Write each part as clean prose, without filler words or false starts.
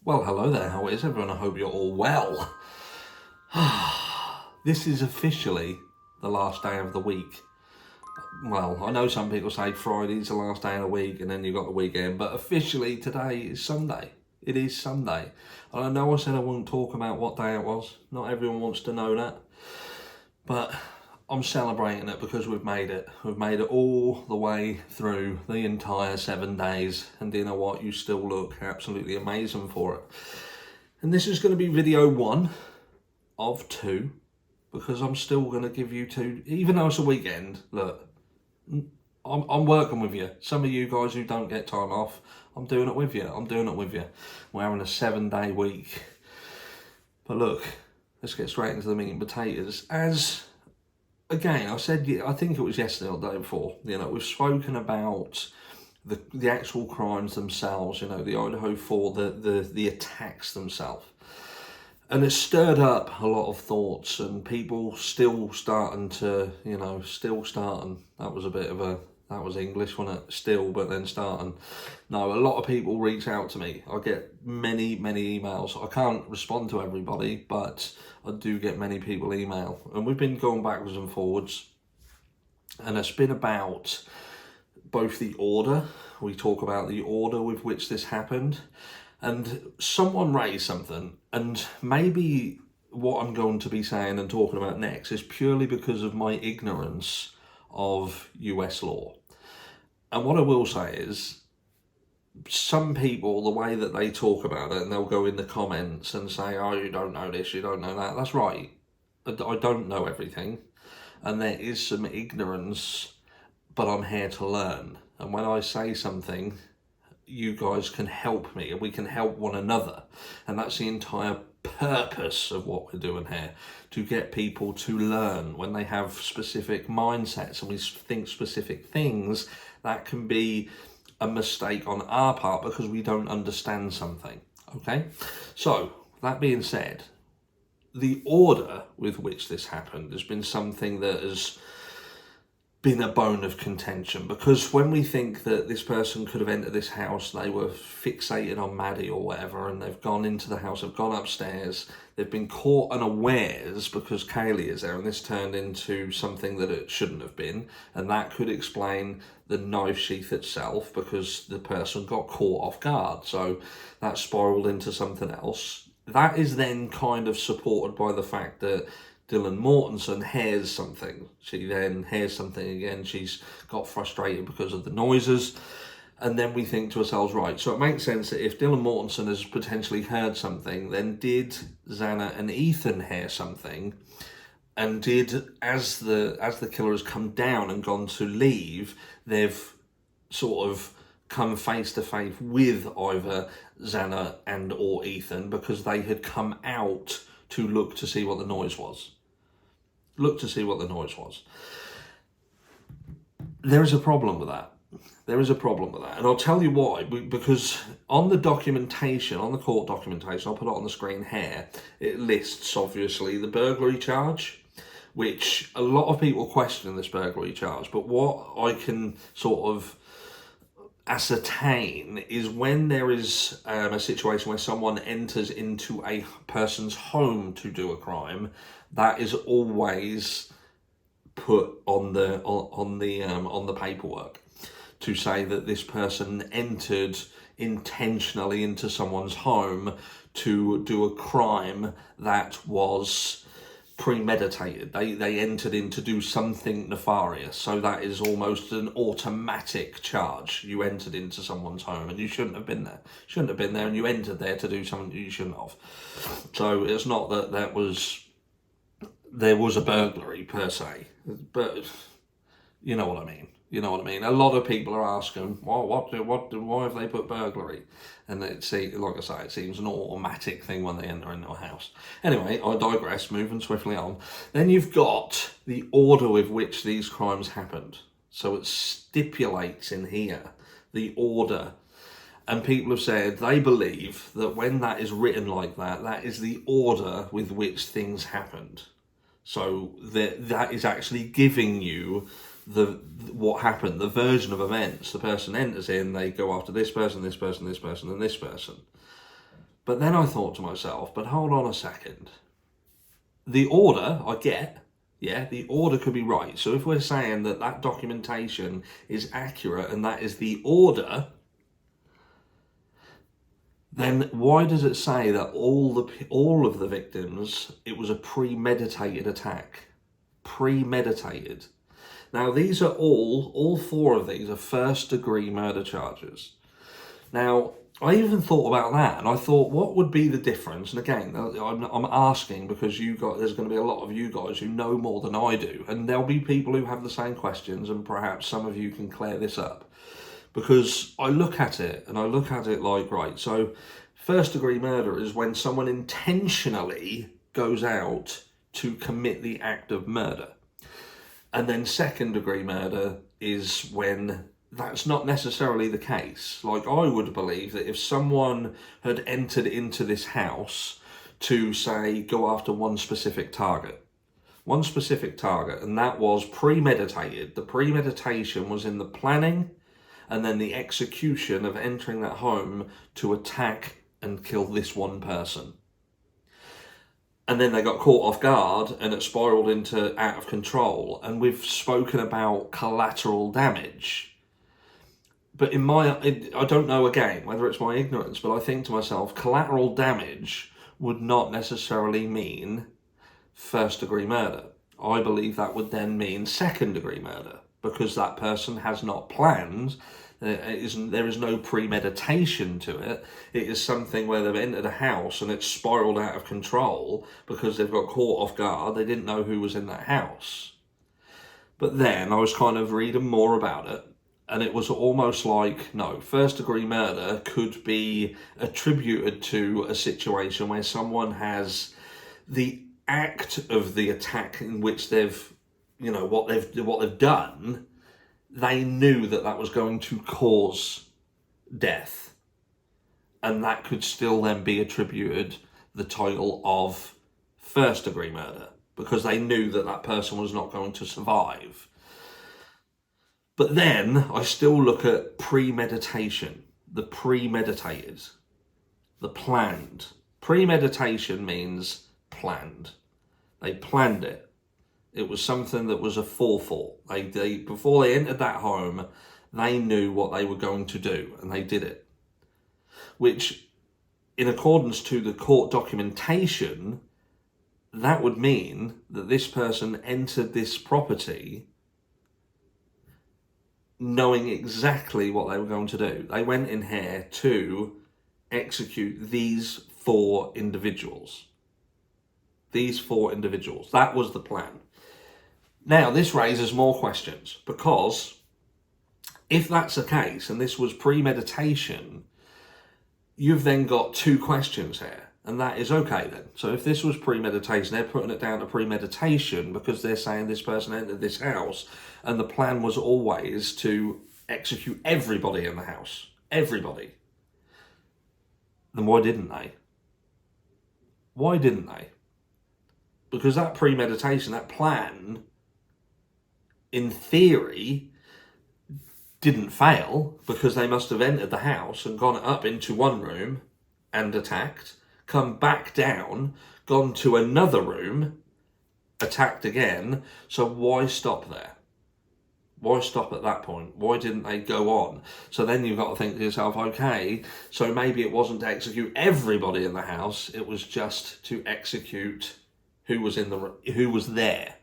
Well, hello there, how is everyone? I hope you're all well. This is officially the last day of the week. Well, I know some people say Friday's the last day of the week and then you've got the weekend, but officially today is Sunday. It is Sunday. And I know I said I wouldn't talk about what day it was. Not everyone wants to know that. But I'm celebrating it because we've made it. We've made it all the way through the entire 7 days. And you know what? You still look absolutely amazing for it. And this is going to be video 1 of 2, because I'm still going to give you 2, even though it's a weekend. Look, I'm working with you. Some of you guys who don't get time off, I'm doing it with you. We're having a 7-day week. But look, let's get straight into the meat and potatoes. As again, I said, I think it was yesterday or the day before, we've spoken about the actual crimes themselves, the Idaho 4, the attacks themselves. And it stirred up a lot of thoughts, and people still starting, that was a bit of that was English, wasn't it? Still, but then starting. No, a lot of people reach out to me. I get many emails. I can't respond to everybody, but I do get many people email. And we've been going backwards and forwards. And it's been about both the order. We talk about the order with which this happened. And someone raised something. And maybe what I'm going to be saying and talking about next is purely because of my ignorance of US law. And what I will say is, some people, the way that they talk about it, and they'll go in the comments and say, oh, you don't know this, you don't know that. That's right. I don't know everything. And there is some ignorance, but I'm here to learn. And when I say something, you guys can help me and we can help one another. And that's the entire purpose of what we're doing here, to get people to learn. When they have specific mindsets and we think specific things, that can be a mistake on our part because we don't understand something. Okay, so that being said, the order with which this happened has been something that has been a bone of contention, because when we think that this person could have entered this house, they were fixated on Maddie or whatever, and they've gone into the house, they've gone upstairs, they've been caught unawares because Kaylee is there, and this turned into something that it shouldn't have been, and that could explain the knife sheath itself, because the person got caught off guard, so that spiraled into something else. That is then kind of supported by the fact that Dylan Mortensen hears something. She then hears something again. She's got frustrated because of the noises. And then we think to ourselves, right, so it makes sense that if Dylan Mortensen has potentially heard something, then did Xana and Ethan hear something? And did, as the killer has come down and gone to leave, they've sort of come face to face with either Xana and or Ethan, because they had come out to look to see what the noise was. There is a problem with that. And I'll tell you why. Because on the documentation, on the court documentation, I'll put it on the screen here, it lists, obviously, the burglary charge, which a lot of people question this burglary charge. But what I can sort of ascertain is when there is a situation where someone enters into a person's home to do a crime, that is always put on the paperwork to say that this person entered intentionally into someone's home to do a crime that was premeditated. They entered in to do something nefarious. So that is almost an automatic charge. You entered into someone's home and you shouldn't have been there. And you entered there to do something you shouldn't have. So it's not that there was a burglary per se, but you know what I mean. A lot of people are asking, well, why have they put burglary? And like I say, it seems an automatic thing when they enter into a house. Anyway, I digress, moving swiftly on. Then you've got the order with which these crimes happened. So it stipulates in here the order. And people have said they believe that when that is written like that, that is the order with which things happened. So that is actually giving you what happened, the version of events. The person enters in, they go after this person, and this person. But then I thought to myself, but hold on a second. The order, I get, yeah, the order could be right. So if we're saying that that documentation is accurate and that is the order, then why does it say that all of the victims, it was a premeditated attack? Premeditated. Now these are all four of these are first degree murder charges. Now, I even thought about that, and I thought, what would be the difference? And again, I'm asking because there's going to be a lot of you guys who know more than I do, and there'll be people who have the same questions, and perhaps some of you can clear this up. Because I look at it, and I look at it like, right, so first degree murder is when someone intentionally goes out to commit the act of murder. And then second degree murder is when that's not necessarily the case. Like, I would believe that if someone had entered into this house to, say, go after one specific target, and that was premeditated. The premeditation was in the planning and then the execution of entering that home to attack and kill this one person. And then they got caught off guard and it spiraled into out of control. And we've spoken about collateral damage. But I don't know, again, whether it's my ignorance, but I think to myself, collateral damage would not necessarily mean first degree murder. I believe that would then mean second degree murder, because that person has not planned. There is no premeditation to it. It is something where they've entered a house and it's spiraled out of control because they've got caught off guard. They didn't know who was in that house. But then I was kind of reading more about it, and it was almost like, no, first degree murder could be attributed to a situation where someone has the act of the attack in which they've, what they've done, they knew that that was going to cause death. And that could still then be attributed the title of first degree murder, because they knew that that person was not going to survive. But then I still look at premeditation, the premeditated, the planned. Premeditation means planned. They planned it. It was something that was a forethought. They before they entered that home, they knew what they were going to do, and they did it. Which, in accordance to the court documentation, that would mean that this person entered this property knowing exactly what they were going to do. They went in here to execute these four individuals. These four individuals. That was the plan. Now, this raises more questions, because if that's the case, and this was premeditation, you've then got two questions here. And that is okay then. So if this was premeditation, they're putting it down to premeditation because they're saying this person entered this house and the plan was always to execute everybody in the house. Everybody. Then why didn't they? Why didn't they? Because that premeditation, that plan, in theory, didn't fail, because they must have entered the house and gone up into one room and attacked, come back down, gone to another room, attacked again. So why stop there? Why stop at that point? Why didn't they go on? So then you've got to think to yourself, okay, so maybe it wasn't to execute everybody in the house, it was just to execute who was there,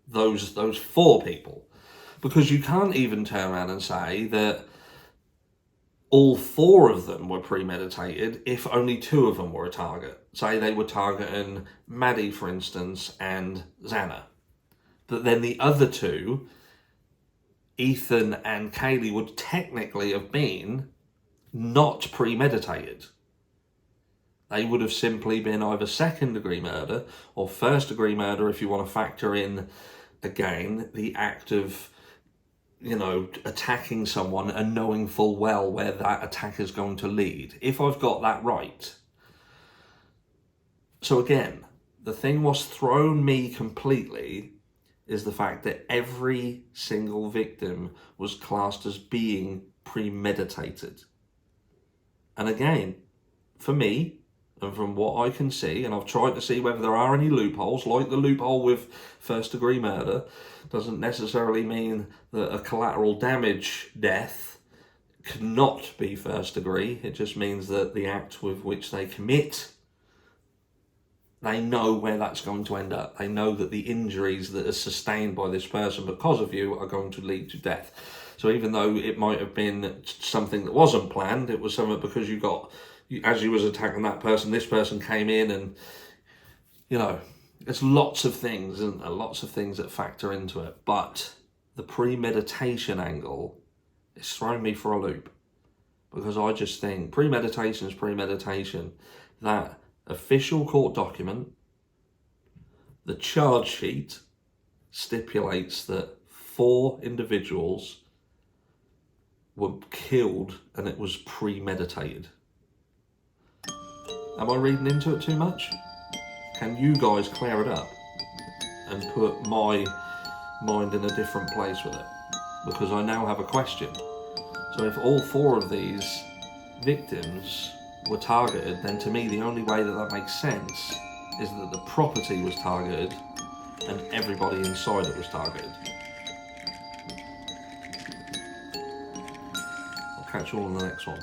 those four people. Because you can't even turn around and say that all four of them were premeditated if only two of them were a target. Say they were targeting Maddie, for instance, and Xana. But then the other two, Ethan and Kaylee, would technically have been not premeditated. They would have simply been either second degree murder or first degree murder, if you want to factor in, again, the act of, attacking someone and knowing full well where that attack is going to lead, if I've got that right. So again, the thing what's thrown me completely is the fact that every single victim was classed as being premeditated. And again, for me, And from what I can see, and I've tried to see whether there are any loopholes, like the loophole with first-degree murder, doesn't necessarily mean that a collateral damage death cannot be first degree. It just means that the act with which they commit, they know where that's going to end up. They know that the injuries that are sustained by this person because of you are going to lead to death. So even though it might have been something that wasn't planned, it was something because you got, as you was attacking that person, this person came in and, you know, there's lots of things and lots of things that factor into it. But the premeditation angle is throwing me for a loop, because I just think premeditation is premeditation. That official court document, the charge sheet, stipulates that 4 individuals were killed and it was premeditated. Am I reading into it too much? Can you guys clear it up and put my mind in a different place with it? Because I now have a question. So if all 4 of these victims were targeted, then to me the only way that that makes sense is that the property was targeted and everybody inside it was targeted. I'll catch you all in the next one.